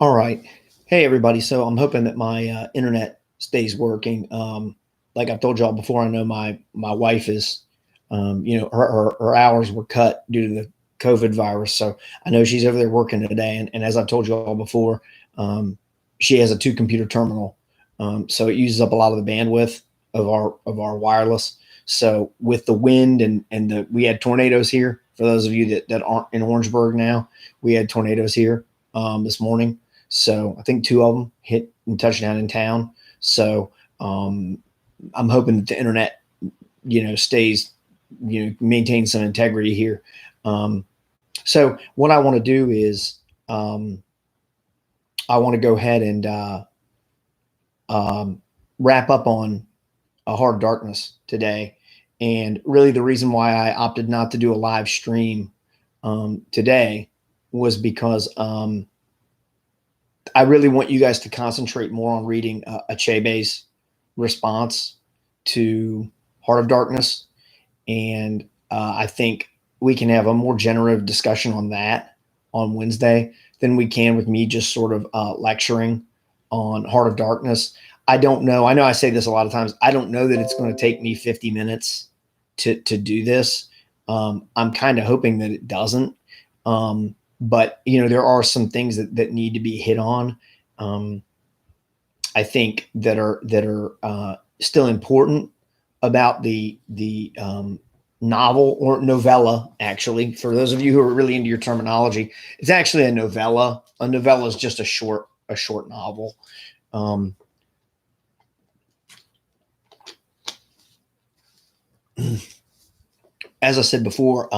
All right. Hey, everybody. So I'm hoping that my internet stays working. Like I've told y'all before, I know my wife is, her hours were cut due to the COVID virus. So I know she's over there working today. And as I've told you all before, she has a two computer terminal. So it uses up a lot of the bandwidth of our wireless. So with the wind and we had tornadoes here. For those of you that aren't in Orangeburg now, we had tornadoes here this morning. So I think two of them hit and touched down in town. So I'm hoping that the internet, stays, maintains some integrity here. So what I want to do is I want to go ahead and wrap up on a Heart of Darkness today. And really the reason why I opted not to do a live stream today was because I really want you guys to concentrate more on reading Achebe's response to Heart of Darkness. And I think we can have a more generative discussion on that on Wednesday than we can with me just sort of lecturing on Heart of Darkness. I don't know. I know I say this a lot of times. I don't know that it's going to take me 50 minutes to do this. I'm kind of hoping that it doesn't. But there are some things that need to be hit on. I think that are still important about the novel or novella. Actually, for those of you who are really into your terminology, it's actually a novella. A novella is just a short novel. As I said before,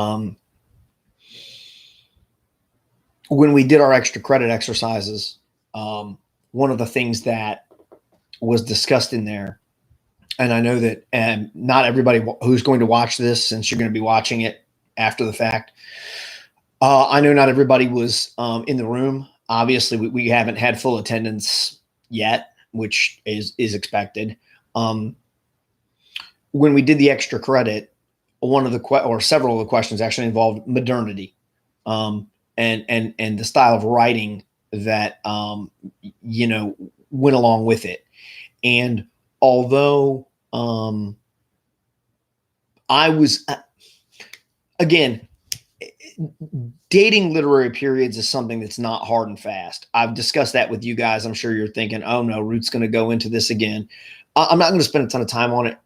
when we did our extra credit exercises, one of the things that was discussed in there, and I know that not everybody who's going to watch this, since you're going to be watching it after the fact, I know not everybody was in the room. Obviously, we haven't had full attendance yet, which is expected. When we did the extra credit, one of the several of the questions actually involved modernity. And the style of writing that went along with it. And although I was again, dating literary periods is something that's not hard and fast. I've discussed that with you guys. I'm sure you're thinking, oh no, Ruth's going to go into this again. I'm not going to spend a ton of time on it.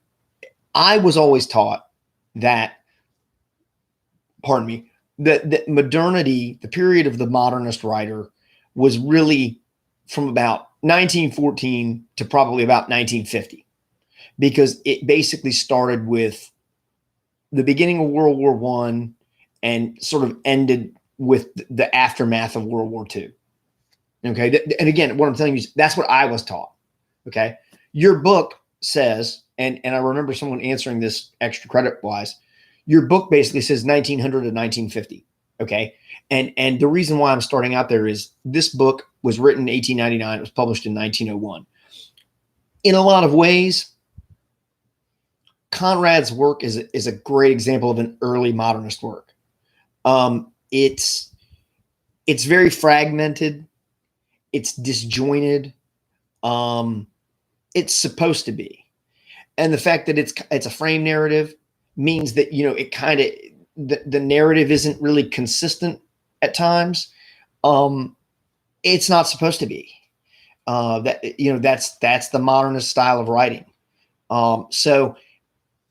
I was always taught that, pardon me, that modernity, the period of the modernist writer, was really from about 1914 to probably about 1950, because it basically started with the beginning of World War I and sort of ended with the aftermath of World War II. Okay. And again, what I'm telling you is that's what I was taught. Okay. Your book says, and I remember someone answering this extra credit wise, your book basically says 1900 to 1950. Okay. And the reason why I'm starting out there is this book was written in 1899. It was published in 1901. In a lot of ways, Conrad's work is a great example of an early modernist work. It's very fragmented. It's disjointed. It's supposed to be. And the fact that it's a frame narrative means that, it kind of, the narrative isn't really consistent at times. It's not supposed to be. That's the modernist style of writing. So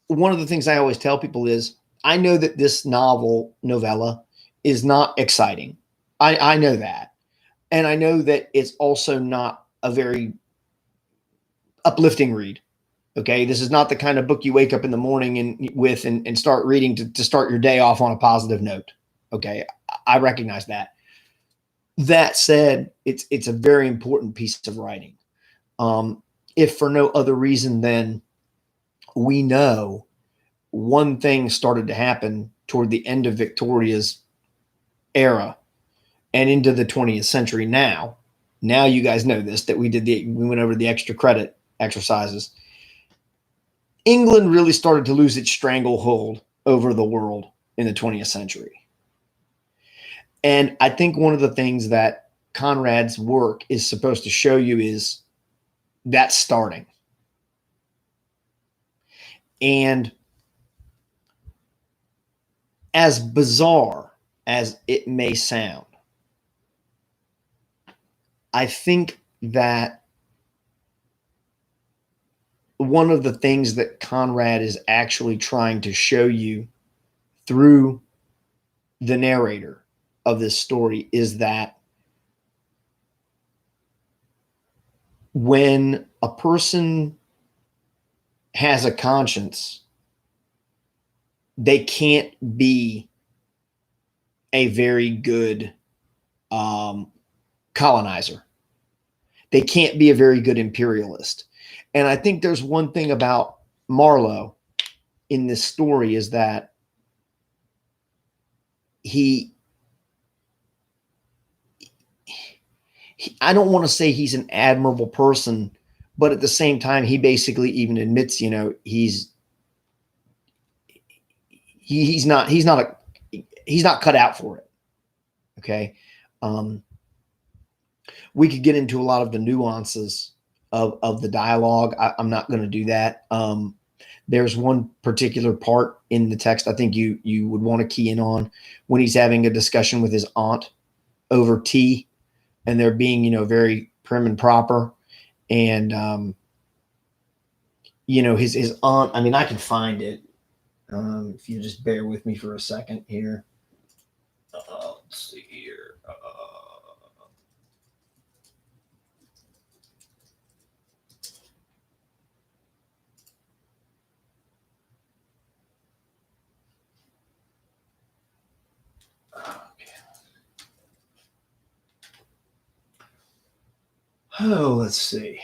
one of the things I always tell people is, I know that this novella is not exciting. I know that. And I know that it's also not a very uplifting read. Okay. This is not the kind of book you wake up in the morning and start reading to start your day off on a positive note. Okay. I recognize that. That said, it's a very important piece of writing. If for no other reason than we know one thing started to happen toward the end of Victoria's era and into the 20th century. Now you guys know this, that we went over the extra credit exercises. England really started to lose its stranglehold over the world in the 20th century. And I think one of the things that Conrad's work is supposed to show you is that starting. And as bizarre as it may sound, I think that one of the things that Conrad is actually trying to show you through the narrator of this story is that when a person has a conscience, they can't be a very good colonizer. They can't be a very good imperialist. And I think there's one thing about Marlowe in this story is that I don't want to say he's an admirable person, but at the same time, he basically even admits, you know, he's not cut out for it. Okay. We could get into a lot of the nuances of the dialogue. I'm not going to do that. There's one particular part in the text I think you would want to key in on when he's having a discussion with his aunt over tea, and they're being, you know, very prim and proper. And, you know, his aunt, I mean, I can find it. If you just bear with me for a second here. Let's see here. Oh, let's see.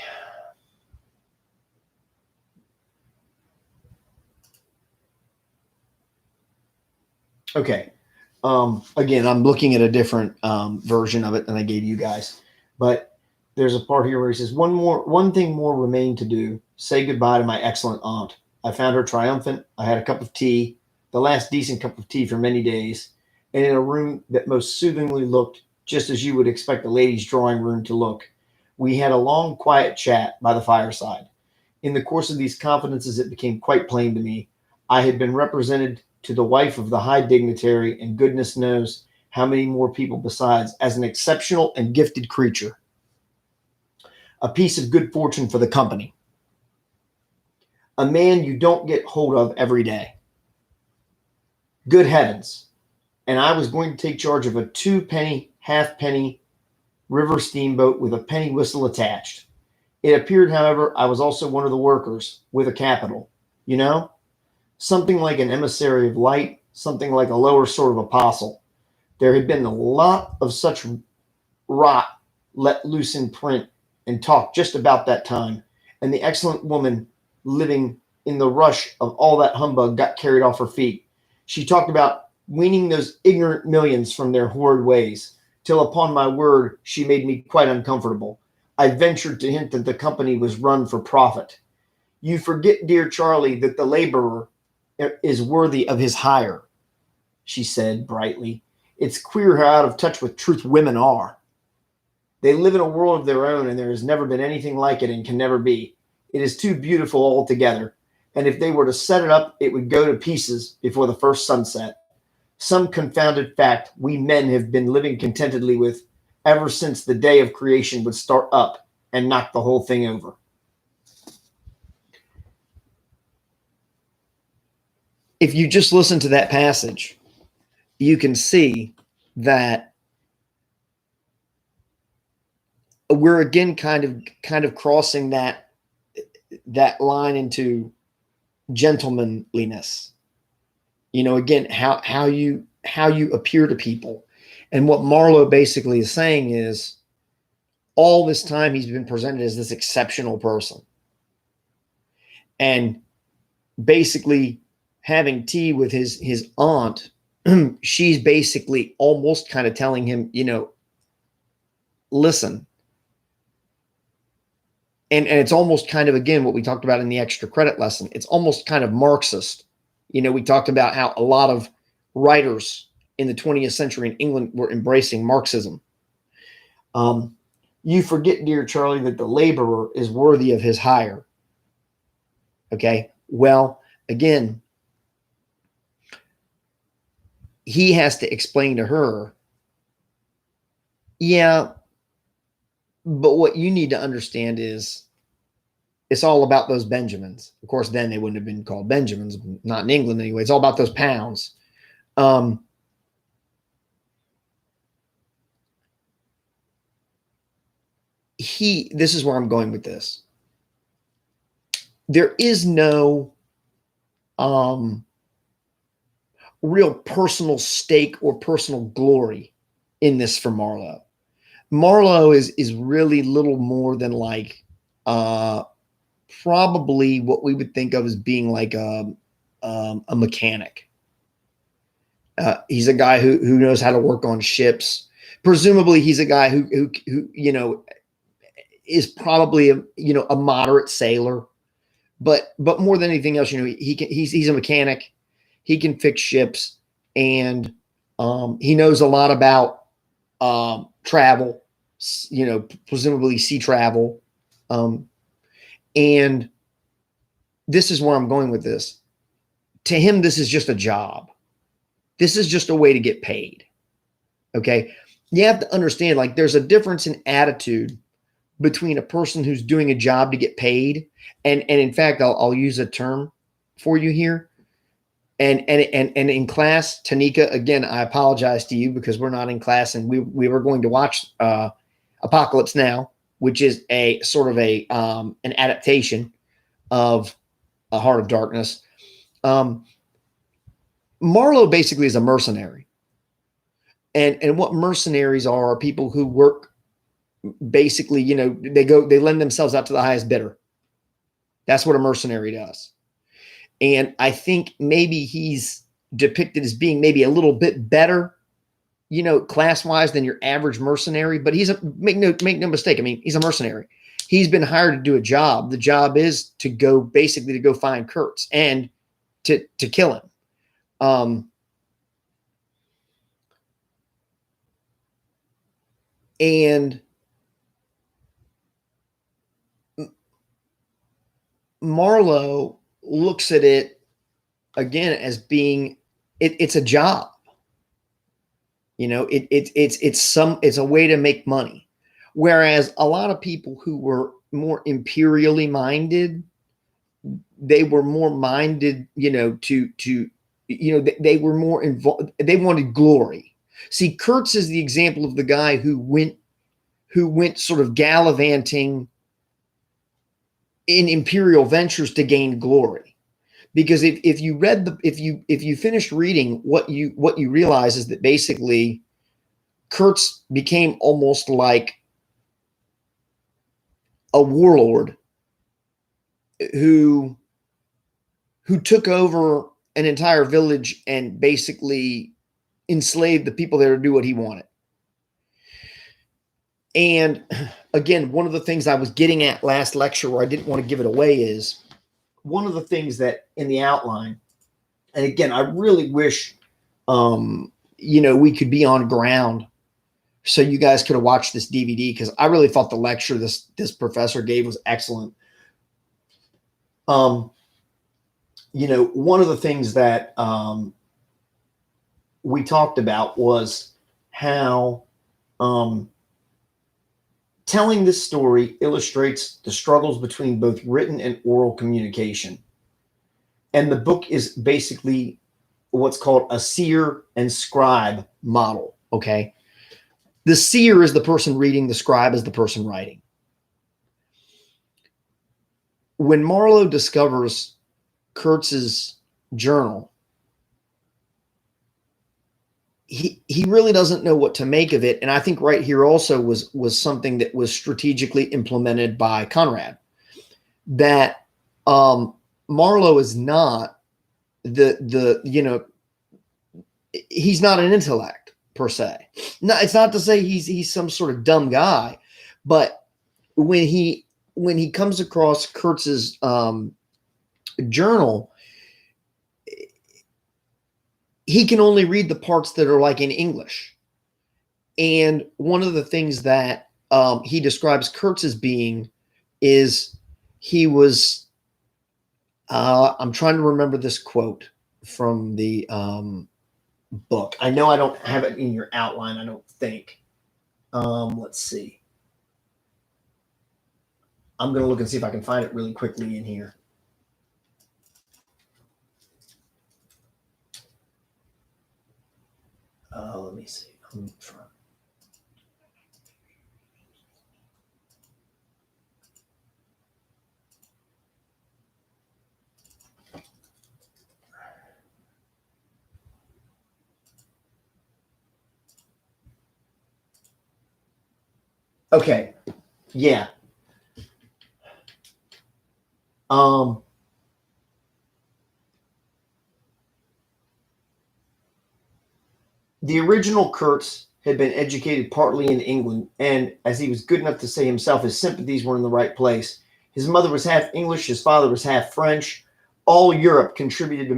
Okay. Again, I'm looking at a different version of it than I gave you guys, but there's a part here where he says, one thing more remained to do. Say goodbye to my excellent aunt. I found her triumphant. I had a cup of tea, the last decent cup of tea for many days, and in a room that most soothingly looked just as you would expect a lady's drawing room to look. We had a long, quiet chat by the fireside. In the course of these confidences, it became quite plain to me I had been represented to the wife of the high dignitary, and goodness knows how many more people besides, as an exceptional and gifted creature. A piece of good fortune for the company. A man you don't get hold of every day. Good heavens. And I was going to take charge of a 2-penny, halfpenny river steamboat with a penny whistle attached. It appeared, however, I was also one of the workers with a capital. You know? Something like an emissary of light, something like a lower sort of apostle. There had been a lot of such rot let loose in print and talk just about that time, and the excellent woman living in the rush of all that humbug got carried off her feet. She talked about weaning those ignorant millions from their horrid ways, till upon my word she made me quite uncomfortable. I ventured to hint that the company was run for profit. You forget, dear Charlie, that the laborer is worthy of his hire, she said brightly. It's queer how out of touch with truth women are. They live in a world of their own, and there has never been anything like it and can never be. It is too beautiful altogether, and if they were to set it up, it would go to pieces before the first sunset. Some confounded fact we men have been living contentedly with ever since the day of creation would start up and knock the whole thing over. If you just listen to that passage, you can see that we're again kind of crossing that line into gentlemanliness. You know, again, how you appear to people. And what Marlowe basically is saying is all this time he's been presented as this exceptional person. And basically having tea with his aunt, she's basically almost kind of telling him, you know, listen. And it's almost kind of, again, what we talked about in the extra credit lesson. It's almost kind of Marxist. You know, we talked about how a lot of writers in the 20th century in England were embracing Marxism. Um, you forget, dear Charlie, that the laborer is worthy of his hire. Okay. Well, again, he has to explain to her, yeah, but what you need to understand is it's all about those Benjamins. Of course, then they wouldn't have been called Benjamins, not in England anyway. It's all about those pounds. This is where I'm going with this. There is no real personal stake or personal glory in this for Marlowe. Marlowe is really little more than like probably what we would think of as being like a mechanic. He's a guy who knows how to work on ships. Presumably, he's a guy who you know is probably a moderate sailor, but more than anything else, he's a mechanic. He can fix ships, and he knows a lot about travel. Presumably sea travel, and this is where I'm going with this. To him, this is just a job. This is just a way to get paid. Okay. You have to understand, like, there's a difference in attitude between a person who's doing a job to get paid. And in fact, I'll use a term for you here. And in class, Tanika, again, I apologize to you because we're not in class, and we were going to watch Apocalypse Now, which is a sort of an adaptation of A Heart of Darkness. Marlowe basically is a mercenary. And what mercenaries are people who work basically, they lend themselves out to the highest bidder. That's what a mercenary does. And I think maybe he's depicted as being maybe a little bit better, class-wise than your average mercenary, but make no mistake. I mean, he's a mercenary. He's been hired to do a job. The job is to go find KURTZ and to kill him. And Marlowe looks at it again as being it's a job. It's a way to make money. Whereas a lot of people who were more imperially minded, they were more minded, they were more involved. They wanted glory. See, KURTZ is the example of the guy who went sort of gallivanting in imperial ventures to gain glory. Because if you finished reading, what you realize is that basically KURTZ became almost like a warlord who took over an entire village and basically enslaved the people there to do what he wanted. And again, one of the things I was getting at last lecture where I didn't want to give it away is one of the things that in the outline, and again, I really wish, we could be on ground so you guys could have watched this DVD, because I really thought the lecture this professor gave was excellent. One of the things that we talked about was how telling this story illustrates the struggles between both written and oral communication. And the book is basically what's called a seer and scribe model, okay? The seer is the person reading, the scribe is the person writing. When Marlowe discovers KURTZ's journal, he really doesn't know what to make of it. And I think right here also was something that was strategically implemented by Conrad, that Marlowe is not he's not an intellect per se. No, it's not to say he's some sort of dumb guy, but when he comes across KURTZ's journal, he can only read the parts that are like in English. And one of the things that he describes KURTZ as being is he was, I'm trying to remember this quote from the book. I know I don't have it in your outline, I don't think. Let's see. I'm going to look and see if I can find it really quickly in here. Let me see. I'm trying. Okay. Yeah. The original KURTZ had been educated partly in England, and as he was good enough to say himself, his sympathies were in the right place. His mother was half English, his father was half French. All Europe contributed to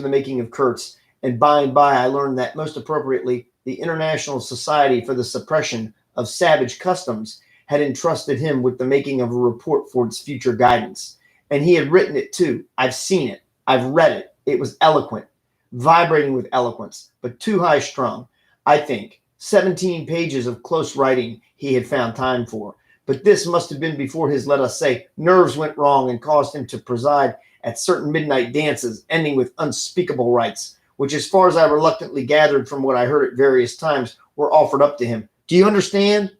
the making of KURTZ, and by I learned that most appropriately, the International Society for the Suppression of Savage Customs had entrusted him with the making of a report for its future guidance. And he had written it too. I've seen it. I've read it. It was eloquent, vibrating with eloquence, but too high strung. I think 17 pages of close writing he had found time for. But this must have been before his, let us say, nerves went wrong and caused him to preside at certain midnight dances, ending with unspeakable rites, which, as far as I reluctantly gathered from what I heard at various times, were offered up to him. Do you understand?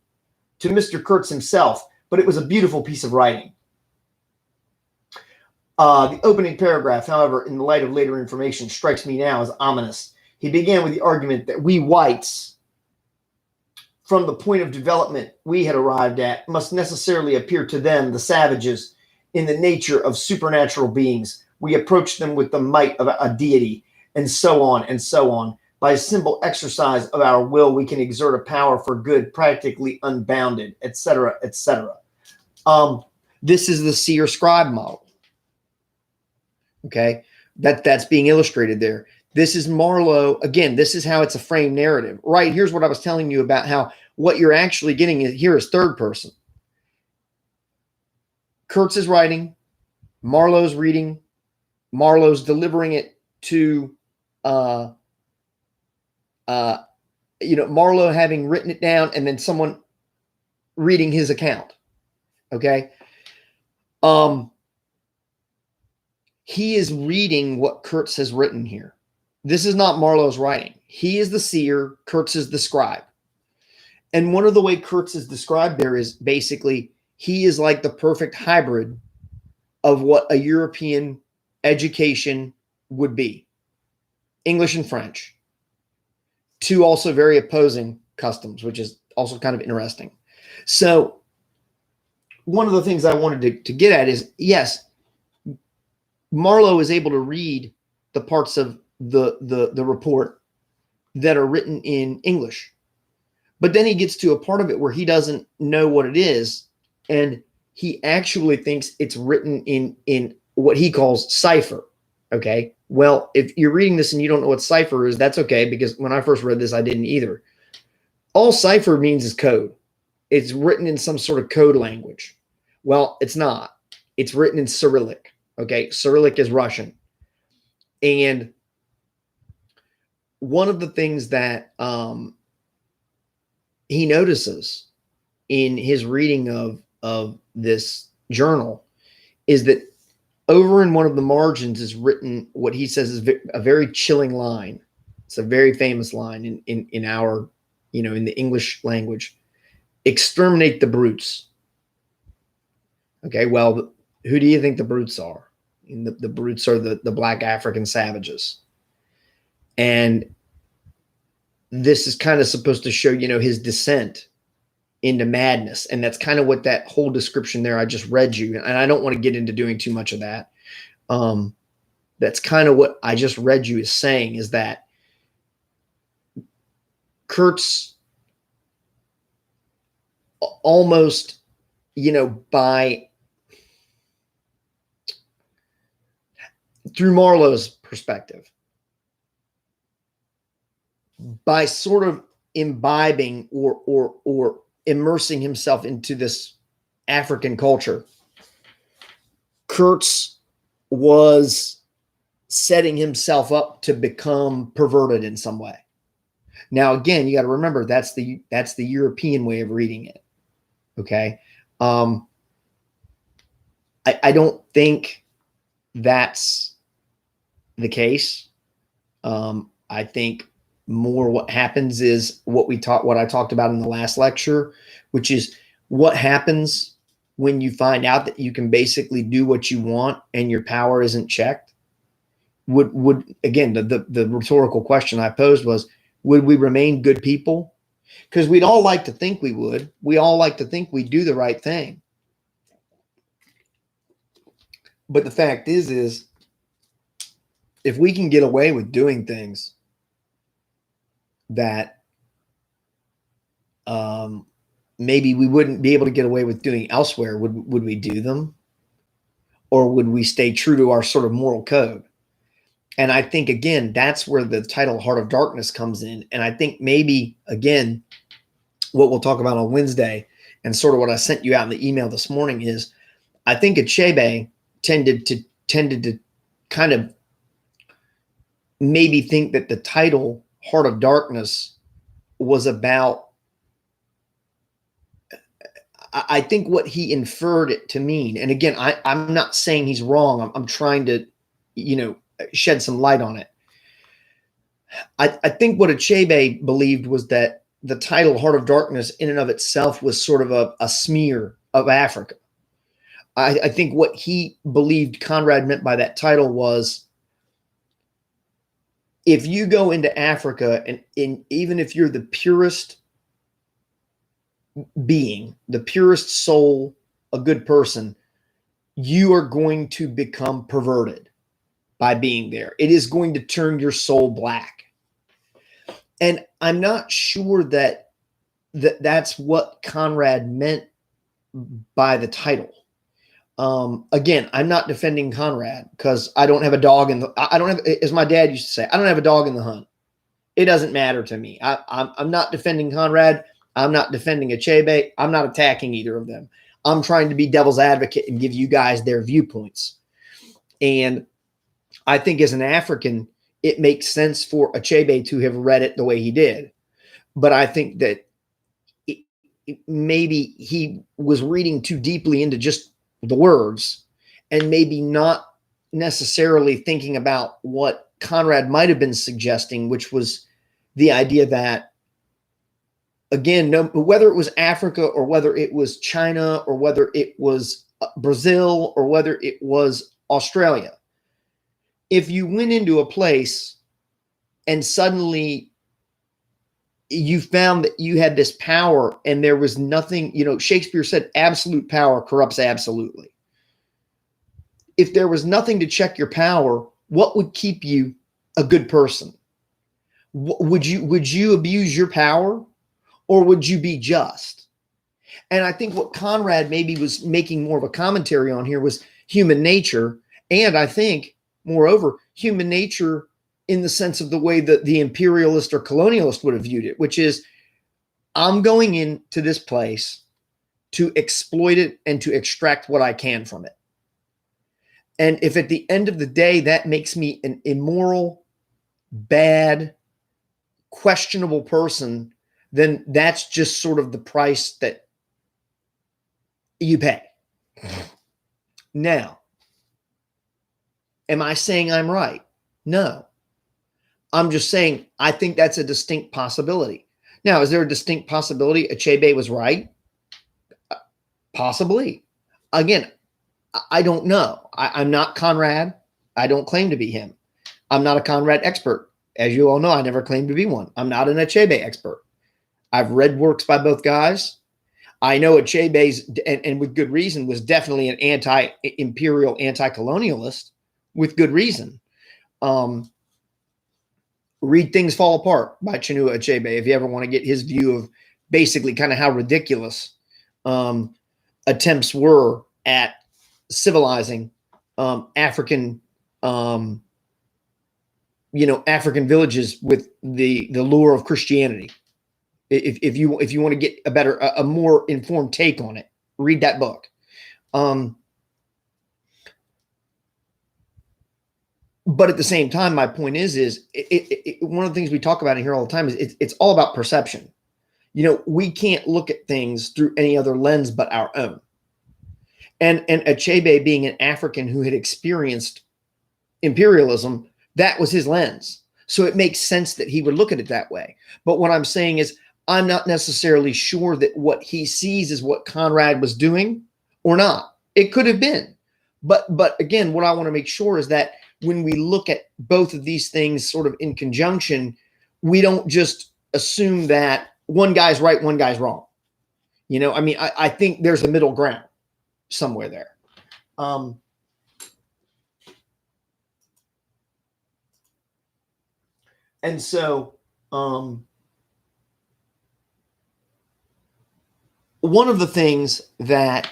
To Mr. KURTZ himself, but it was a beautiful piece of writing. The opening paragraph, however, in the light of later information, strikes me now as ominous. He began with the argument that we whites, from the point of development we had arrived at, must necessarily appear to them, the savages, in the nature of supernatural beings. We approach them with the might of a deity, and so on and so on. By a simple exercise of our will, we can exert a power for good practically unbounded, etc., etc. This is the seer scribe model. Okay, that's being illustrated there. This is Marlowe. Again, this is how it's a framed narrative. Right, here's what I was telling you about how what you're actually getting here is third person. KURTZ is writing, Marlowe's reading, Marlowe's delivering it to Marlowe having written it down and then someone reading his account. Okay. He is reading what KURTZ has written here. This is not Marlowe's writing. He is the seer, KURTZ is the scribe. And one of the way KURTZ is described there is basically he is like the perfect hybrid of what a European education would be. English and French. Two also very opposing customs, which is also kind of interesting. So one of the things I wanted to get at is, yes, Marlowe is able to read the parts of the report that are written in English. But then he gets to a part of it where he doesn't know what it is, and he actually thinks it's written in what he calls cipher. Okay. Well, if you're reading this and you don't know what cipher is, that's okay, because when I first read this, I didn't either. All cipher means is code. It's written in some sort of code language. Well, it's not. It's written in Cyrillic. Okay. Cyrillic is Russian. And one of the things that he notices in his reading of this journal is that over in one of the margins is written what he says is a very chilling line. It's a very famous line in our, in the English language. Exterminate the brutes. Okay, well, who do you think the brutes are? And the brutes are the black African savages. And this is kind of supposed to show, his descent into madness. And that's kind of what that whole description there I just read you. And I don't want to get into doing too much of that. That's kind of what I just read you is saying, is that KURTZ almost, by through Marlowe's perspective, by sort of imbibing or immersing himself into this African culture, KURTZ was setting himself up to become perverted in some way. Now, again, you got to remember that's the European way of reading it. Okay. I don't think that's the case. I think more what happens is what I talked about in the last lecture, which is what happens when you find out that you can basically do what you want and your power isn't checked. Would again, the rhetorical question I posed was, would we remain good people? Because we'd all like to think we would. We all like to think we do the right thing. But the fact is if we can get away with doing things that maybe we wouldn't be able to get away with doing elsewhere, would we do them? Or would we stay true to our sort of moral code? And I think, again, that's where the title Heart of Darkness comes in. And I think maybe, again, what we'll talk about on Wednesday and sort of what I sent you out in the email this morning is I think Achebe tended to kind of maybe think that the title Heart of Darkness was about, I think what he inferred it to mean. And again, I'm not saying he's wrong. I'm trying to, shed some light on it. I think what Achebe believed was that the title Heart of Darkness in and of itself was sort of a smear of Africa. I think what he believed Conrad meant by that title was, if you go into Africa and even if you're the purest being, the purest soul, a good person, you are going to become perverted by being there. It is going to turn your soul black. And I'm not sure that's what Conrad meant by the title. Again, I'm not defending Conrad because I don't have a dog in the, I don't have, as my dad used to say, I don't have a dog in the hunt. It doesn't matter to me. I'm not defending Conrad. I'm not defending Achebe. I'm not attacking either of them. I'm trying to be devil's advocate and give you guys their viewpoints. And I think as an African, it makes sense for Achebe to have read it the way he did. But I think that maybe he was reading too deeply into just the words and maybe not necessarily thinking about what Conrad might have been suggesting, which was the idea that, again, whether it was Africa or whether it was China or whether it was Brazil or whether it was Australia, if you went into a place and suddenly you found that you had this power and there was nothing, Shakespeare said absolute power corrupts absolutely. If there was nothing to check your power, what would keep you a good person? Would you abuse your power or would you be just? And I think what Conrad maybe was making more of a commentary on here was human nature. And I think, moreover, human nature in the sense of the way that the imperialist or colonialist would have viewed it, which is, I'm going into this place to exploit it and to extract what I can from it. And if at the end of the day, that makes me an immoral, bad, questionable person, then that's just sort of the price that you pay. Now, am I saying I'm right? No. I'm just saying I think that's a distinct possibility. Now, is there a distinct possibility Achebe was right? Possibly. Again, I don't know. I'm not Conrad. I don't claim to be him. I'm not a Conrad expert. As you all know, I never claimed to be one. I'm not an Achebe expert. I've read works by both guys. I know Achebe's, and with good reason, was definitely an anti-imperial, anti-colonialist with good reason. Read Things Fall Apart by Chinua Achebe if you ever want to get his view of basically kind of how ridiculous attempts were at civilizing African, African villages with the lure of Christianity. If you want to get a more informed take on it, read that book. But at the same time, my point is one of the things we talk about in here all the time is it's all about perception. We can't look at things through any other lens but our own. And Achebe, being an African who had experienced imperialism, that was his lens. So it makes sense that he would look at it that way. But what I'm saying is, I'm not necessarily sure that what he sees is what Conrad was doing or not. It could have been. But again, what I want to make sure is that when we look at both of these things sort of in conjunction, we don't just assume that one guy's right, one guy's wrong. I think there's a middle ground somewhere there. And so one of the things that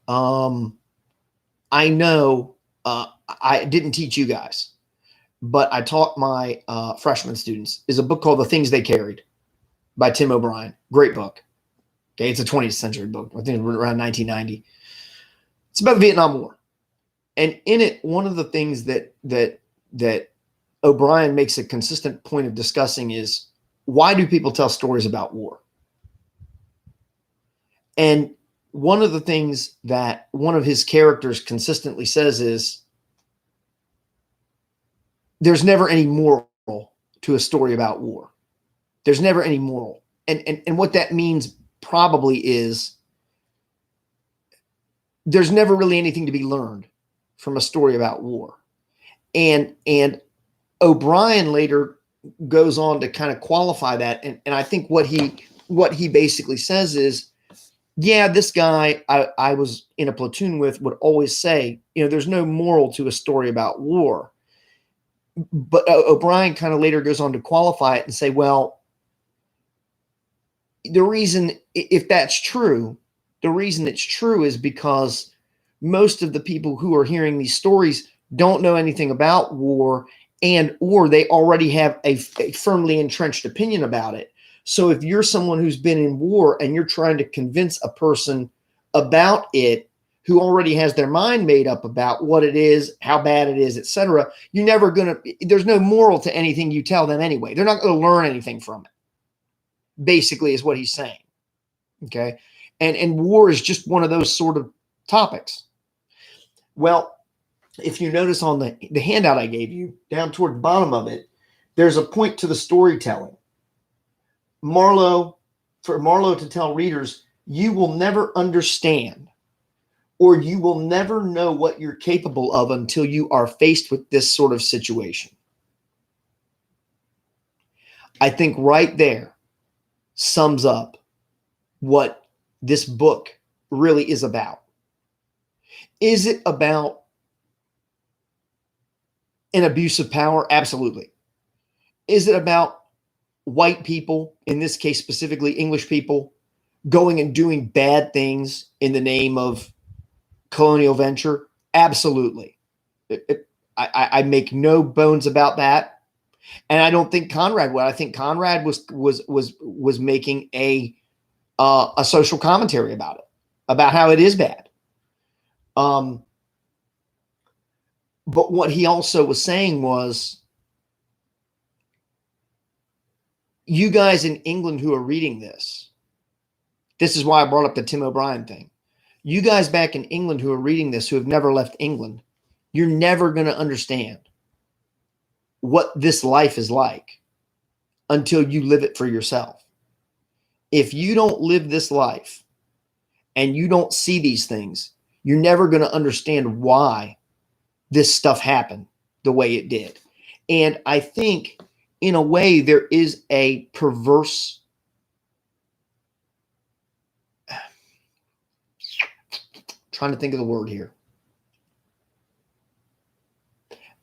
I know I didn't teach you guys, but I taught my freshman students, is a book called The Things They Carried by Tim O'Brien. Great book. Okay, it's a 20th century book. I think it was around 1990. It's about the Vietnam War. And in it, one of the things that O'Brien makes a consistent point of discussing is, why do people tell stories about war? And one of the things that one of his characters consistently says is, there's never any moral to a story about war. There's never any moral. And what that means probably is, there's never really anything to be learned from a story about war. And O'Brien later goes on to kind of qualify that. And I think what he basically says is, yeah, this guy I was in a platoon with would always say, there's no moral to a story about war. But O'Brien kind of later goes on to qualify it and say, well, the reason, if that's true, the reason it's true is because most of the people who are hearing these stories don't know anything about war, or they already have a firmly entrenched opinion about it. So if you're someone who's been in war and you're trying to convince a person about it who already has their mind made up about what it is, how bad it is, etc., there's no moral to anything you tell them anyway. They're not going to learn anything from it, basically, is what he's saying. Okay. And war is just one of those sort of topics. Well, if you notice on the handout I gave you, down toward the bottom of it, there's a point to the storytelling. For Marlowe to tell readers, you will never understand, or you will never know what you're capable of until you are faced with this sort of situation. I think right there sums up what this book really is about. Is it about an abuse of power? Absolutely. Is it about white people, in this case specifically English people, going and doing bad things in the name of colonial venture? Absolutely. I make no bones about that. And I don't think Conrad would. I think Conrad was making a social commentary about it, about how it is bad. But what he also was saying was, you guys in England who are reading this is why I brought up the Tim O'Brien thing. You guys back in England who are reading this, who have never left England, you're never going to understand what this life is like until you live it for yourself. If you don't live this life and you don't see these things, you're never going to understand why this stuff happened the way it did. And I think, in a way, there is a perverse trying to think of the word here.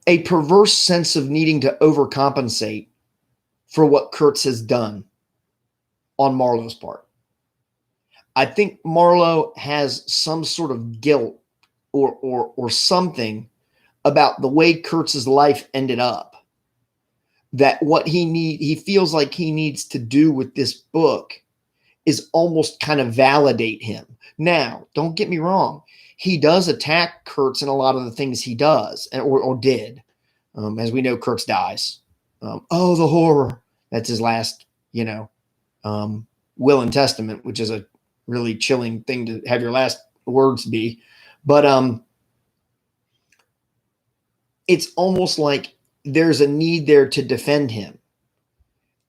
A perverse sense of needing to overcompensate for what KURTZ has done on Marlowe's part. I think Marlowe has some sort of guilt or something about the way KURTZ's life ended up that what he feels like he needs to do with this book is almost kind of validate him. Now, don't get me wrong. He does attack KURTZ in a lot of the things he does or did. As we know, KURTZ dies. Oh, the horror. That's his last, will and testament, which is a really chilling thing to have your last words be. But it's almost like there's a need there to defend him.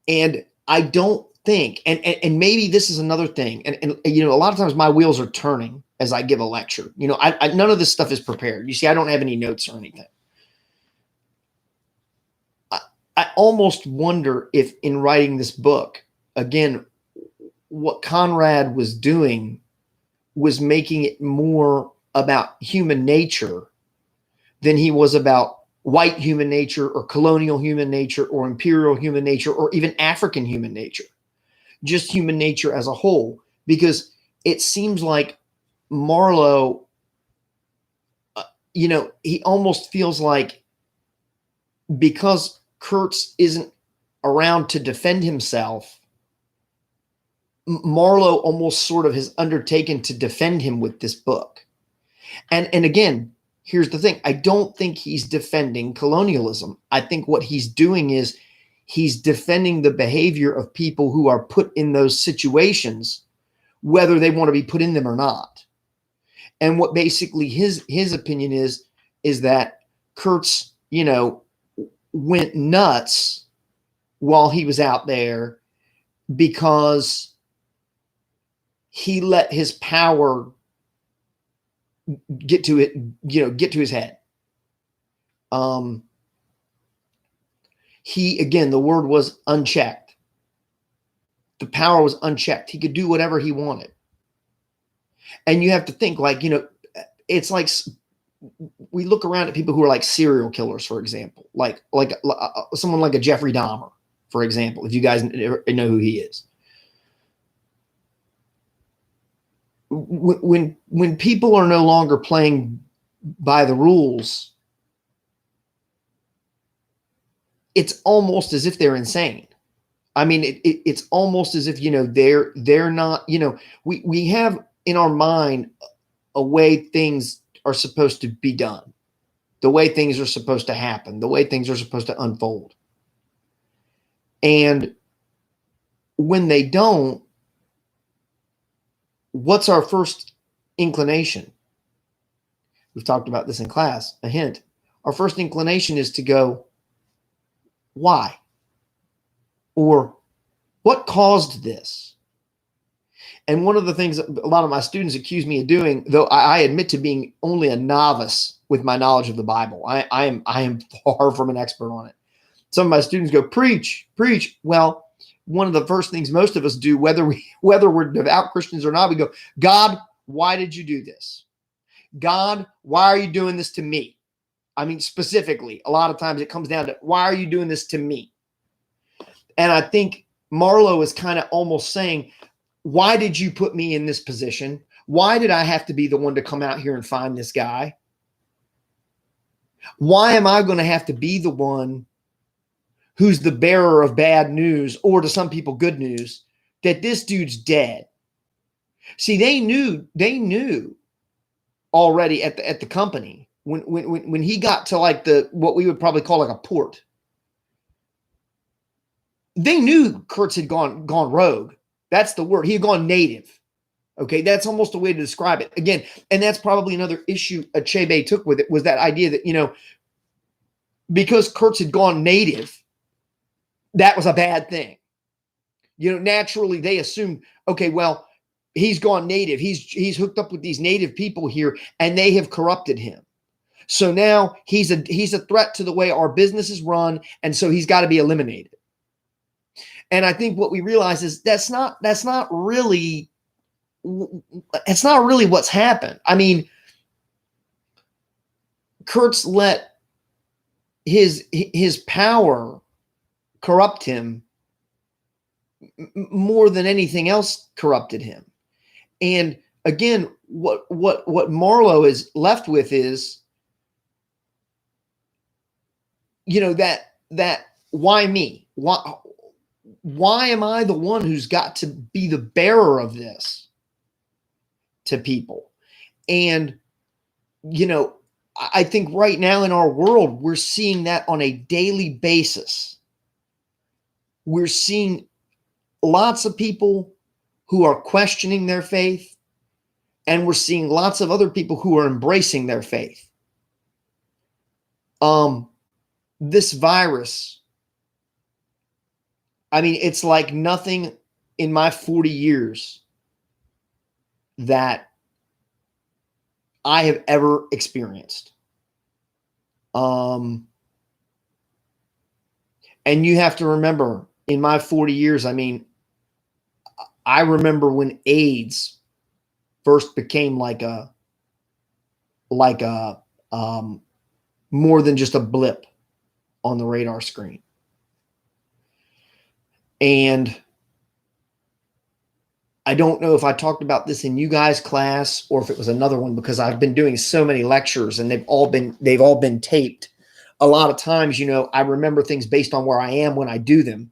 And I don't think, and maybe this is another thing, and a lot of times my wheels are turning as I give a lecture. None of this stuff is prepared. You see, I don't have any notes or anything. I almost wonder if in writing this book, again, what Conrad was doing was making it more about human nature than he was about white human nature or colonial human nature or imperial human nature or even African human nature, just human nature as a whole. Because it seems like Marlowe, he almost feels like because KURTZ isn't around to defend himself, Marlowe almost sort of has undertaken to defend him with this book. And again, here's the thing. I don't think he's defending colonialism. I think what he's doing is he's defending the behavior of people who are put in those situations, whether they want to be put in them or not. And what basically his opinion is that KURTZ, went nuts while he was out there because he let his power get to it, get to his head. Again, the word was unchecked. The power was unchecked. He could do whatever he wanted. And you have to think it's like we look around at people who are like serial killers, for example, like someone like a Jeffrey Dahmer, for example, if you guys know who he is. When people are no longer playing by the rules, it's almost as if they're insane. I mean, it's almost as if, they're not, we have in our mind a way things are supposed to be done, the way things are supposed to happen, the way things are supposed to unfold. And when they don't, what's our first inclination? We've talked about this in class, a hint. Our first inclination is to go, why? Or what caused this? And one of the things a lot of my students accuse me of doing, though I admit to being only a novice with my knowledge of the Bible, I am far from an expert on it. Some of my students go, preach. Well, one of the first things most of us do, whether we're devout Christians or not, we go, God, why did you do this? God, why are you doing this to me? I mean, specifically, a lot of times it comes down to, why are you doing this to me? And I think Marlowe is kind of almost saying, why did you put me in this position? Why did I have to be the one to come out here and find this guy? Why am I going to have to be the one who's the bearer of bad news, or to some people, good news, that this dude's dead? See, they knew already at the company when he got to like what we would probably call like a port. They knew KURTZ had gone rogue. That's the word. He had gone native. Okay, that's almost a way to describe it. Again, and that's probably another issue Achebe took with it, was that idea that, because KURTZ had gone native, that was a bad thing. Naturally they assumed, okay, well, he's gone native. He's hooked up with these native people here, and they have corrupted him. So now he's a threat to the way our business is run, and so he's got to be eliminated. And I think what we realize is that's not really what's happened. I mean, KURTZ let his power corrupt him more than anything else corrupted him. And again, what Marlowe is left with is, that why me? Why am I the one who's got to be the bearer of this to people? And, you know, I think right now in our world, we're seeing that on a daily basis. We're seeing lots of people who are questioning their faith, and we're seeing lots of other people who are embracing their faith. This virus, I mean, it's like nothing in my 40 years that I have ever experienced. And you have to remember, in my 40 years, I mean, I remember when AIDS first became like a more than just a blip on the radar screen. And I don't know if I talked about this in you guys' class or if it was another one, because I've been doing so many lectures and they've all been taped. A lot of times, you know, I remember things based on where I am when I do them.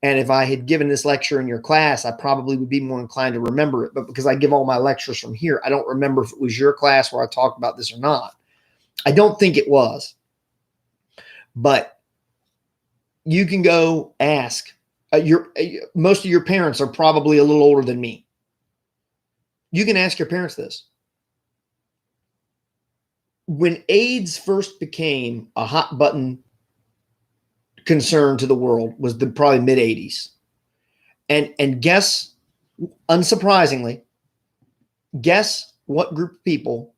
And if I had given this lecture in your class, I probably would be more inclined to remember it. But because I give all my lectures from here, I don't remember if it was your class where I talked about this or not. I don't think it was. But you can go ask. Most of your parents are probably a little older than me. You can ask your parents this. When AIDS first became a hot button concern to the world was the probably mid 80s. And guess, unsurprisingly, guess what group of people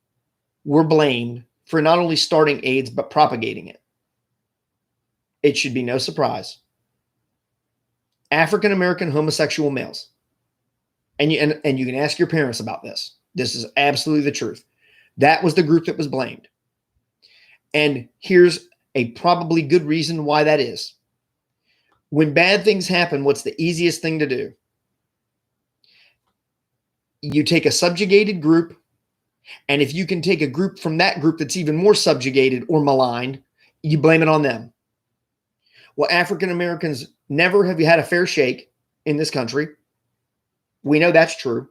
were blamed for not only starting AIDS, but propagating it? It should be no surprise. African-American homosexual males. And you can ask your parents about this. This is absolutely the truth. That was the group that was blamed. And here's a probably good reason why that is. When bad things happen, what's the easiest thing to do? You take a subjugated group, and if you can take a group from that group that's even more subjugated or maligned, you blame it on them. Well, African Americans never have had a fair shake in this country. We know that's true.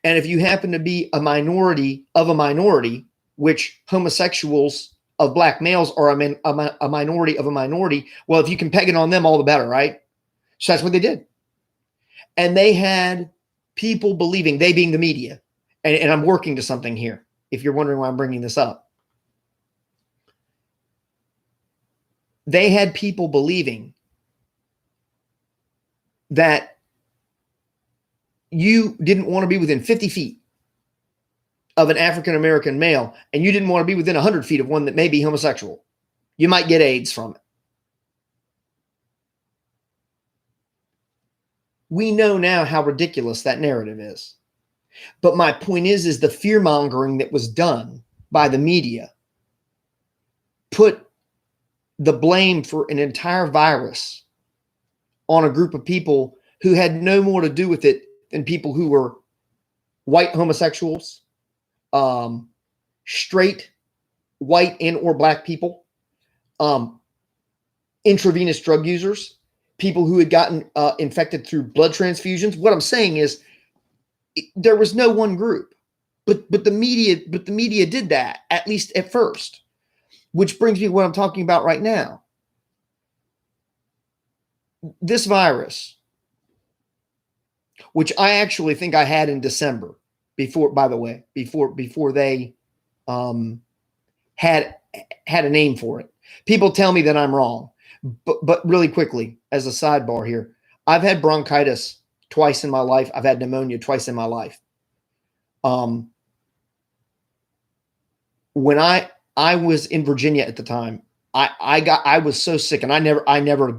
And if you happen to be a minority of a minority, which homosexuals of black males are a minority of a minority, well, if you can peg it on them, all the better, right? So that's what they did. And they had people believing, they being the media, and I'm working to something here, if you're wondering why I'm bringing this up. They had people believing that you didn't want to be within 50 feet of an African-American male, and you didn't want to be within 100 feet of one that may be homosexual. You might get AIDS from it. We know now how ridiculous that narrative is. But my point is the fear-mongering that was done by the media put the blame for an entire virus on a group of people who had no more to do with it than people who were white homosexuals, straight white and or black people, intravenous drug users, people who had gotten infected through blood transfusions. What I'm saying is there was no one group, but the media did that, at least at first, which brings me to what I'm talking about right now. This virus, which I actually think I had in December, before they had a name for it. People tell me that I'm wrong, but really quickly, as a sidebar here, I've had bronchitis twice in my life. I've had pneumonia twice in my life. When I was in Virginia at the time, I was so sick, and I never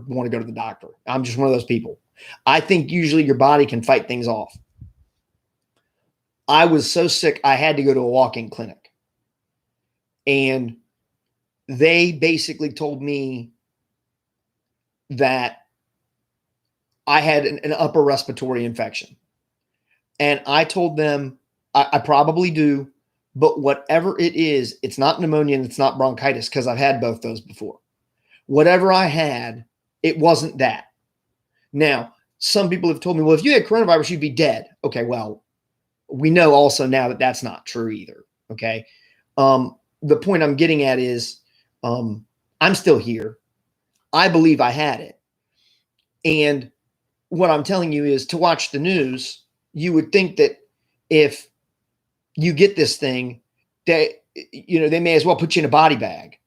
want to go to the doctor. I'm just one of those people. I think usually your body can fight things off. I was so sick, I had to go to a walk-in clinic. And they basically told me that I had an upper respiratory infection. And I told them, I probably do, but whatever it is, it's not pneumonia and it's not bronchitis, because I've had both those before. Whatever I had, It wasn't that. Now, some people have told me, well, if you had coronavirus, you'd be dead. Okay, well, we know also now that that's not true either. Okay. The point I'm getting at is I'm still here. I believe I had it. And what I'm telling you is to watch the news, you would think that if you get this thing, that, they may as well put you in a body bag.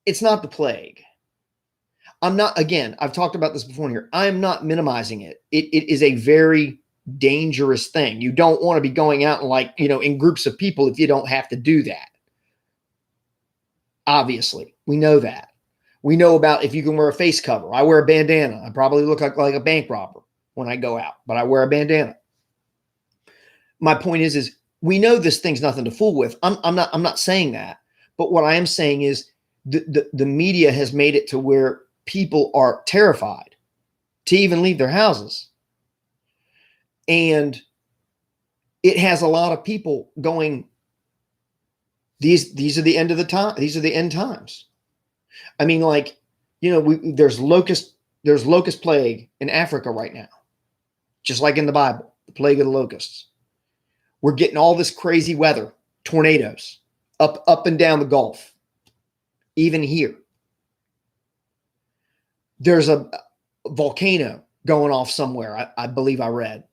It's not the plague. I'm not, again, I've talked about this before here. I'm not minimizing it. It is a very dangerous thing. You don't want to be going out and in groups of people if you don't have to do that. Obviously, we know that. We know about if you can wear a face cover. I wear a bandana. I probably look like a bank robber when I go out, but I wear a bandana. My point is we know this thing's nothing to fool with. I'm not saying that, but what I am saying is the media has made it to where people are terrified to even leave their houses. And it has a lot of people going, these are the end of the time. These are the end times. I mean, there's locust plague in Africa right now, just like in the Bible, the plague of the locusts. We're getting all this crazy weather, tornadoes up and down the Gulf, even here. There's a volcano going off somewhere, I believe I read.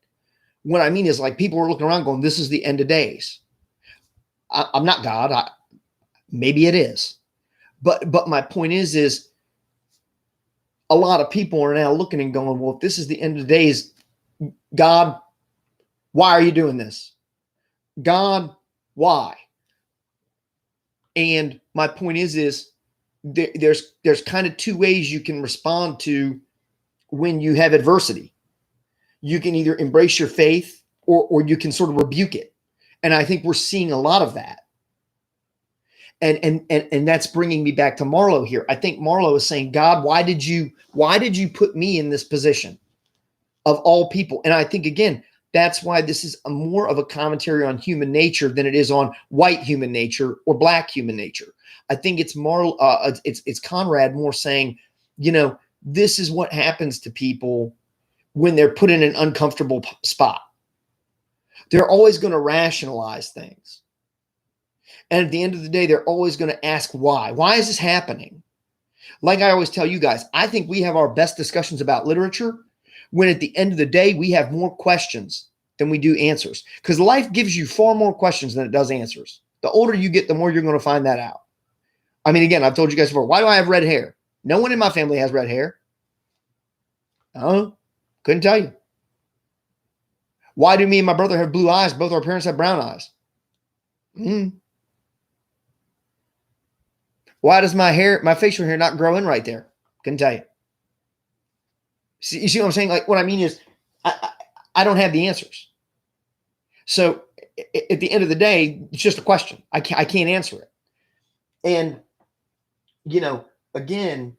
What I mean is people are looking around going, this is the end of days. I'm not God. Maybe it is. But my point is a lot of people are now looking and going, well, if this is the end of the days, God, why are you doing this? God, why? And my point is there's kind of two ways you can respond to when you have adversity. You can either embrace your faith or you can sort of rebuke it. And I think we're seeing a lot of that. And that's bringing me back to Marlo here. I think Marlo is saying, God, why did you put me in this position of all people? And I think, again, that's why this is more of a commentary on human nature than it is on white human nature or black human nature. I think it's more, it's Conrad more saying, this is what happens to people when they're put in an uncomfortable spot. They're always going to rationalize things. And at the end of the day, they're always going to ask why. Why is this happening? Like I always tell you guys, I think we have our best discussions about literature when at the end of the day, we have more questions than we do answers. Because life gives you far more questions than it does answers. The older you get, the more you're going to find that out. I mean, again, I've told you guys before, why do I have red hair? No one in my family has red hair. Oh, couldn't tell you. Why do me and my brother have blue eyes? Both our parents have brown eyes. Why does my facial hair not grow in right there? Couldn't tell you. You see what I'm saying? What I mean is I don't have the answers. So at the end of the day, it's just a question. I can't answer it. And, again,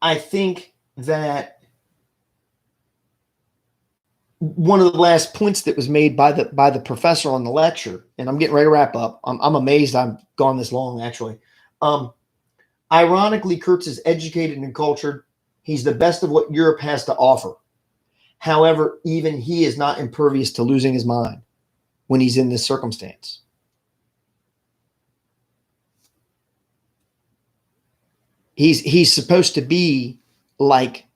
I think that one of the last points that was made by the professor on the lecture, and I'm getting ready to wrap up. I'm amazed I've gone this long, actually. Ironically, KURTZ is educated and cultured. He's the best of what Europe has to offer. However, even he is not impervious to losing his mind when he's in this circumstance. He's supposed to be like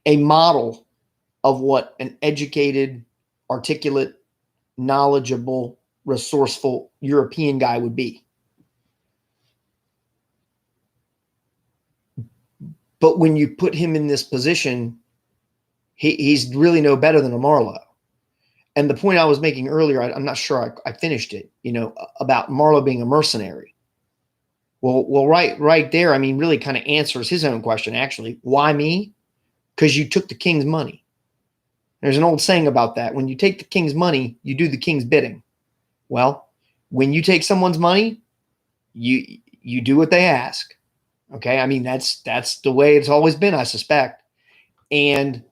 a model of what an educated, articulate, knowledgeable, resourceful European guy would be. But when you put him in this position, he's really no better than a Marlo. And the point I was making earlier, I'm not sure I finished it, about Marlo being a mercenary. Well, right there, I mean, really kind of answers his own question, actually. Why me? Because you took the king's money. There's an old saying about that. When you take the king's money, you do the king's bidding. Well, when you take someone's money, you do what they ask. Okay? I mean, that's the way it's always been, I suspect. And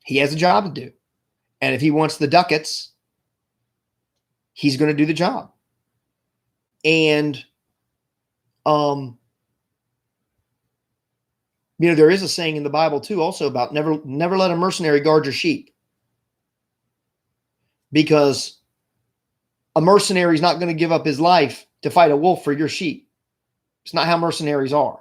he has a job to do. And if he wants the ducats, he's going to do the job. And You know, there is a saying in the Bible too, also about never let a mercenary guard your sheep, because a mercenary is not going to give up his life to fight a wolf for your sheep. It's not how mercenaries are.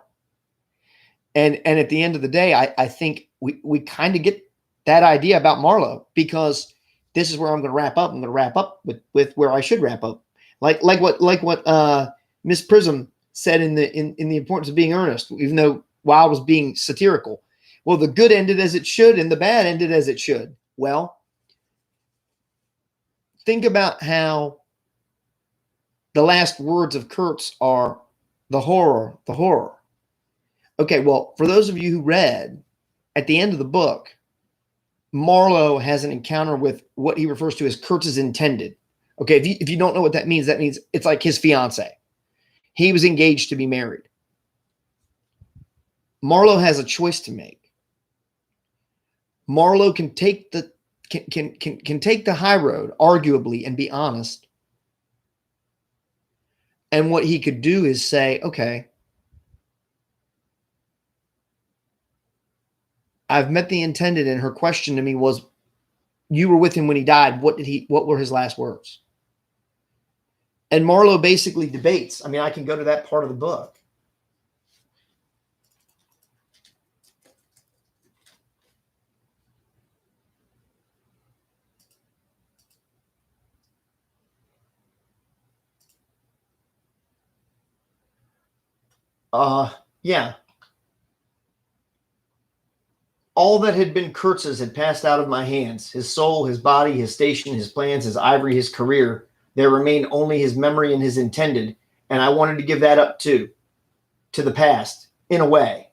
And at the end of the day, I think we kind of get that idea about Marlowe, because this is where I'm going to wrap up. I'm going to wrap up with where I should wrap up. Like what Miss Prism said in the importance of being earnest, even though Wilde was being satirical. Well, the good ended as it should, and the bad ended as it should. Well, think about how the last words of KURTZ are the horror, the horror. Okay, well, for those of you who read, at the end of the book, Marlowe has an encounter with what he refers to as KURTZ's intended. Okay, if you don't know what that means it's like his fiance. He was engaged to be married. Marlowe has a choice to make. Marlowe can take the take the high road, arguably, and be honest. And what he could do is say, okay, I've met the intended, and her question to me was, you were with him when he died. What were his last words? And Marlowe basically debates. I mean, I can go to that part of the book. Yeah. All that had been KURTZ's had passed out of my hands. His soul, his body, his station, his plans, his ivory, his career. There remained only his memory and his intended. And I wanted to give that up too, to the past, in a way,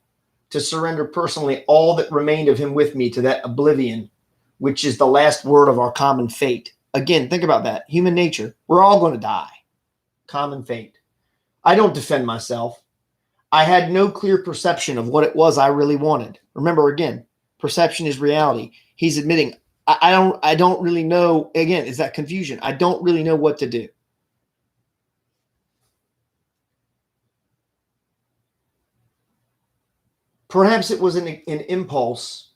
to surrender personally all that remained of him with me to that oblivion, which is the last word of our common fate. Again, think about that. Human nature. We're all going to die. Common fate. I don't defend myself. I had no clear perception of what it was I really wanted. Remember, again, perception is reality. He's admitting, I don't really know. Again, is that confusion? I don't really know what to do. Perhaps it was an impulse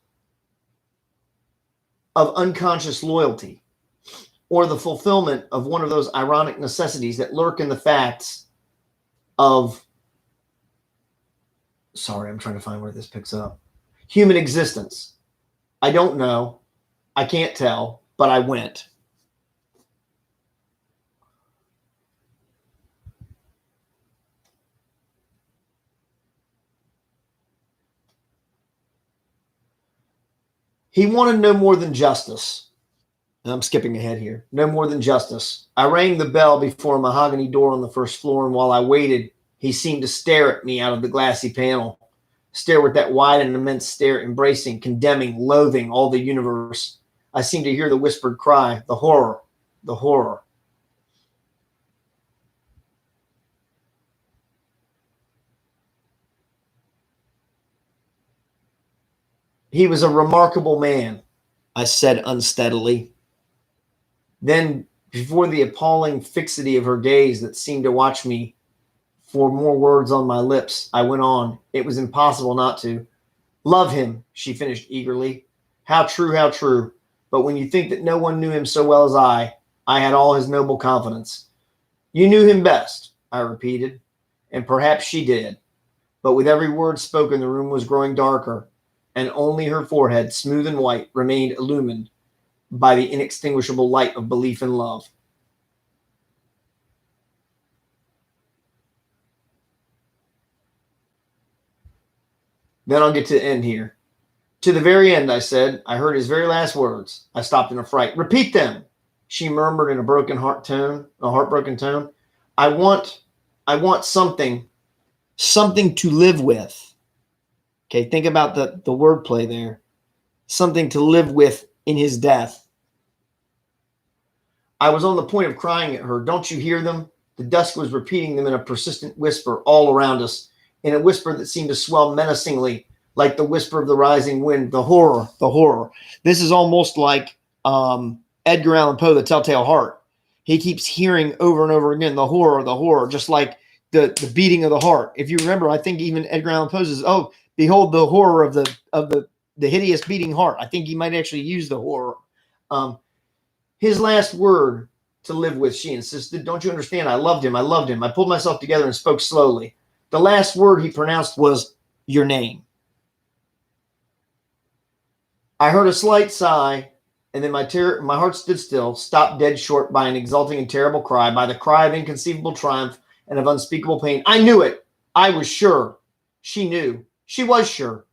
of unconscious loyalty, or the fulfillment of one of those ironic necessities that lurk in the facts of, sorry, I'm trying to find where this picks up, human existence. I don't know. I can't tell, but I went. He wanted no more than justice. And I'm skipping ahead here. No more than justice. I rang the bell before a mahogany door on the first floor, and while I waited, he seemed to stare at me out of the glassy panel. Stare with that wide and immense stare, embracing, condemning, loathing all the universe. I seemed to hear the whispered cry, the horror, the horror. He was a remarkable man, I said unsteadily. Then, before the appalling fixity of her gaze that seemed to watch me for more words on my lips, I went on. It was impossible not to. Love him, she finished eagerly. How true, how true. But when you think that no one knew him so well as I had all his noble confidence. You knew him best, I repeated, and perhaps she did. But with every word spoken, the room was growing darker, and only her forehead, smooth and white, remained illumined by the inextinguishable light of belief and love. Then I'll get to the end here. To the very end, I said. I heard his very last words. I stopped in a fright. Repeat them, she murmured in a heartbroken tone. I want something to live with. Okay, think about the wordplay there. Something to live with in his death. I was on the point of crying at her. Don't you hear them? The dusk was repeating them in a persistent whisper all around us, in a whisper that seemed to swell menacingly, like the whisper of the rising wind. The horror, the horror. This is almost like Edgar Allan Poe, The Telltale Heart. He keeps hearing over and over again, the horror, just like the beating of the heart. If you remember, I think even Edgar Allan Poe says, oh, Behold the horror of the hideous beating heart. I think he might actually use the horror. His last word to live with, she insisted. Don't you understand? I loved him. I loved him. I pulled myself together and spoke slowly. The last word he pronounced was your name. I heard a slight sigh, and then my heart stood still, stopped dead short by an exulting and terrible cry, by the cry of inconceivable triumph and of unspeakable pain. I knew it. I was sure. She knew. She was sure.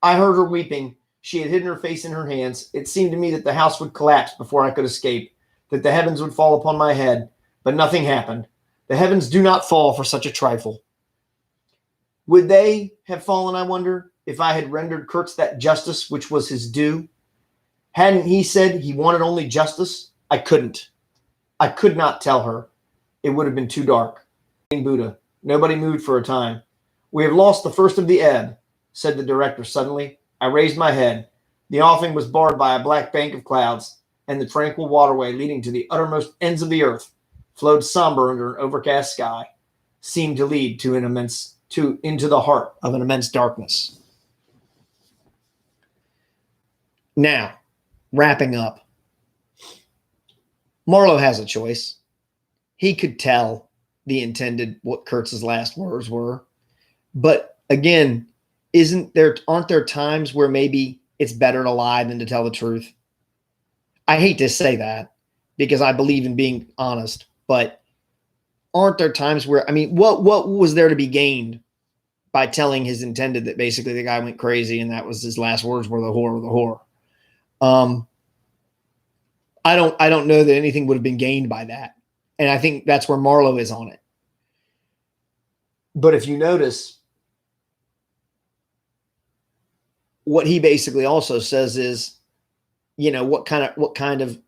I heard her weeping. She had hidden her face in her hands. It seemed to me that the house would collapse before I could escape, that the heavens would fall upon my head, but nothing happened. The heavens do not fall for such a trifle. Would they have fallen, I wonder, if I had rendered KURTZ that justice which was his due? Hadn't he said he wanted only justice? I couldn't. I could not tell her. It would have been too dark. Buddha. Nobody moved for a time. We have lost the first of the ebb, said the director suddenly. I raised my head. The offing was barred by a black bank of clouds, and the tranquil waterway leading to the uttermost ends of the earth flowed somber under an overcast sky, seemed to lead to into the heart of an immense darkness. Now, wrapping up, Marlowe has a choice. He could tell what KURTZ's last words were, but again, aren't there times where maybe it's better to lie than to tell the truth? I hate to say that because I believe in being honest, but aren't there times where, I mean, what was there to be gained by telling his intended that basically the guy went crazy and that was his last words were the horror of the horror? I don't know that anything would have been gained by that. And I think that's where Marlowe is on it. But if you notice, what he basically also says is, you know, what kind of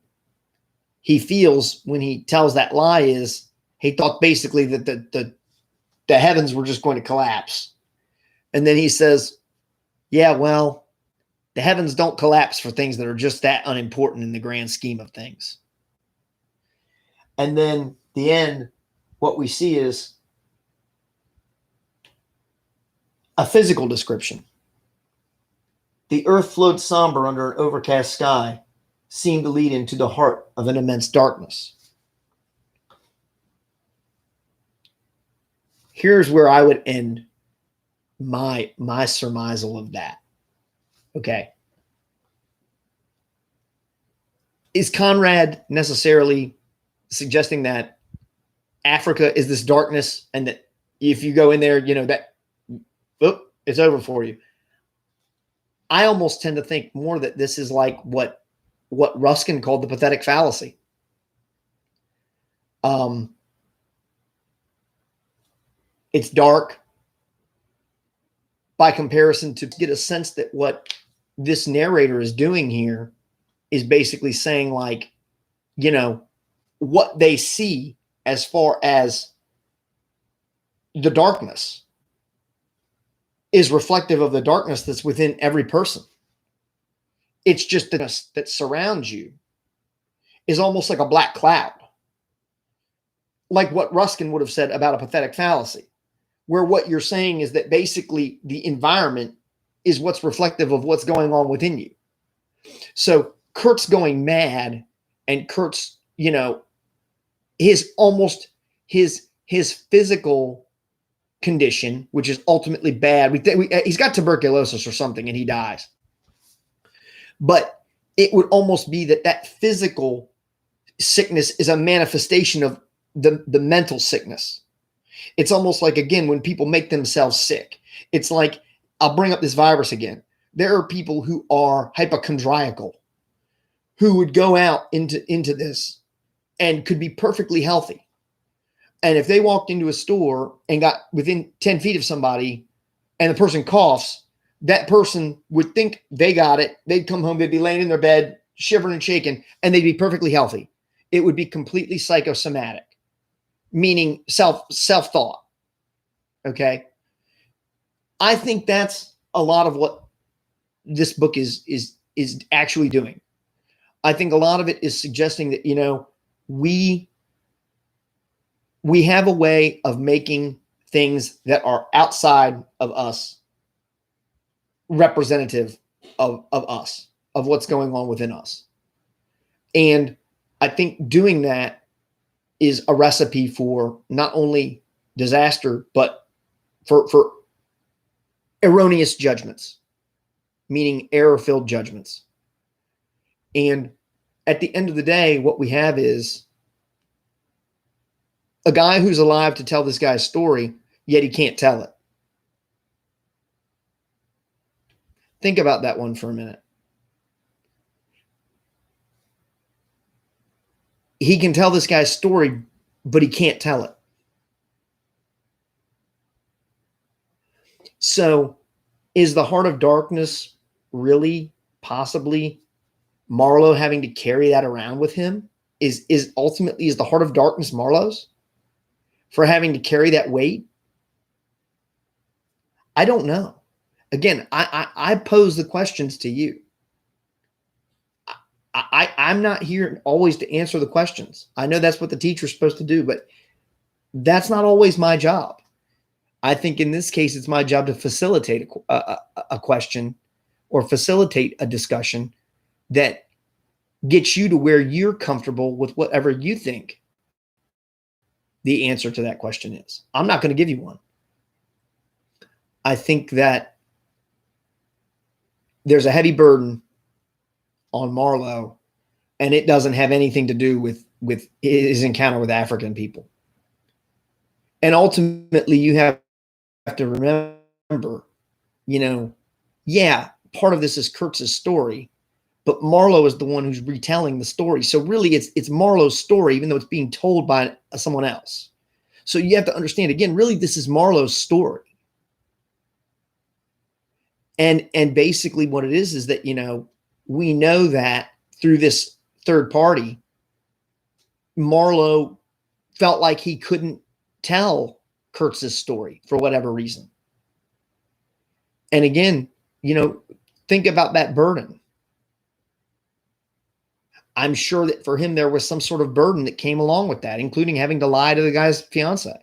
he feels when he tells that lie is he thought basically that the heavens were just going to collapse. And then he says, yeah, well, the heavens don't collapse for things that are just that unimportant in the grand scheme of things. And then the end, what we see is a physical description. The earth flowed somber under an overcast sky, seemed to lead into the heart of an immense darkness. Here's where I would end my surmisal of that. Okay. Is Conrad necessarily suggesting that Africa is this darkness and that if you go in there, you know, that it's over for you? I almost tend to think more that this is like what Ruskin called the pathetic fallacy. It's dark by comparison, to get a sense that what this narrator is doing here is basically saying, like, you know, what they see as far as the darkness is reflective of the darkness that's within every person. It's just that surrounds you is almost like a black cloud, like what Ruskin would have said about a pathetic fallacy, where what you're saying is that basically the environment is what's reflective of what's going on within you. So KURTZ going mad, and KURTZ, you know, his physical condition, which is ultimately bad. He's got tuberculosis or something, and he dies. But it would almost be that physical sickness is a manifestation of the mental sickness. It's almost like, again, when people make themselves sick, it's like, I'll bring up this virus again. There are people who are hypochondriacal, who would go out into this and could be perfectly healthy. And if they walked into a store and got within 10 feet of somebody and the person coughs, that person would think they got it. They'd come home, they'd be laying in their bed, shivering and shaking, and they'd be perfectly healthy. It would be completely psychosomatic, meaning self-thought. Okay. I think that's a lot of what this book is actually doing. I think a lot of it is suggesting that, you know, we have a way of making things that are outside of us representative of us, of what's going on within us. And I think doing that is a recipe for not only disaster, but for erroneous judgments, meaning error-filled judgments. And at the end of the day, what we have is a guy who's alive to tell this guy's story, yet he can't tell it. Think about that one for a minute. He can tell this guy's story, but he can't tell it. So is the heart of darkness really possibly Marlowe having to carry that around with him? Is ultimately, is the heart of darkness Marlowe's for having to carry that weight? I don't know. Again, I pose the questions to you. I'm not here always to answer the questions. I know that's what the teacher's supposed to do, but that's not always my job. I think in this case, it's my job to facilitate a question or facilitate a discussion that gets you to where you're comfortable with whatever you think the answer to that question is. I'm not going to give you one. I think that there's a heavy burden on Marlowe, and it doesn't have anything to do with his encounter with African people. And ultimately, you have to remember, yeah, part of this is KURTZ's story, but Marlowe is the one who's retelling the story. So really, it's Marlowe's story, even though it's being told by someone else. So you have to understand, again, really, this is Marlowe's story. And basically what it is that, we know that through this third party, Marlowe felt like he couldn't tell KURTZ's story for whatever reason. And again, think about that burden. I'm sure that for him, there was some sort of burden that came along with that, including having to lie to the guy's fiance.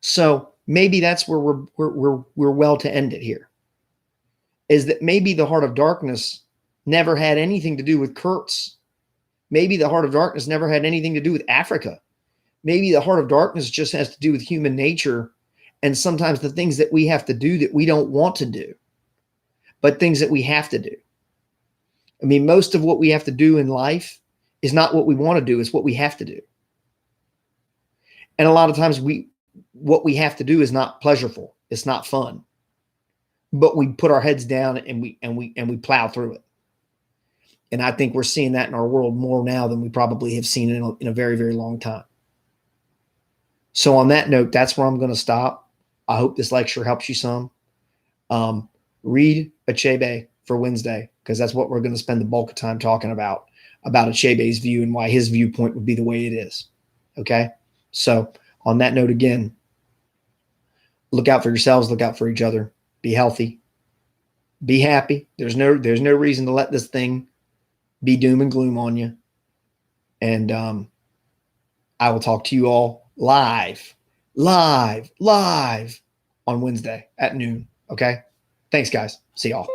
So maybe that's where we're well to end it here, is that maybe the heart of darkness never had anything to do with KURTZ. Maybe the heart of darkness never had anything to do with Africa. Maybe the heart of darkness just has to do with human nature and sometimes the things that we have to do that we don't want to do, but things that we have to do. I mean, most of what we have to do in life is not what we want to do, it's what we have to do. And a lot of times what we have to do is not pleasurable. It's not fun. But we put our heads down and we plow through it. And I think we're seeing that in our world more now than we probably have seen in a very, very long time. So on that note, that's where I'm going to stop. I hope this lecture helps you some. Read Achebe for Wednesday, because that's what we're going to spend the bulk of time talking about Achebe's view and why his viewpoint would be the way it is. Okay? So on that note, again, look out for yourselves, look out for each other, be healthy, be happy. There's no reason to let this thing be doom and gloom on you. And I will talk to you all live on Wednesday at noon. Okay? Thanks, guys. See y'all.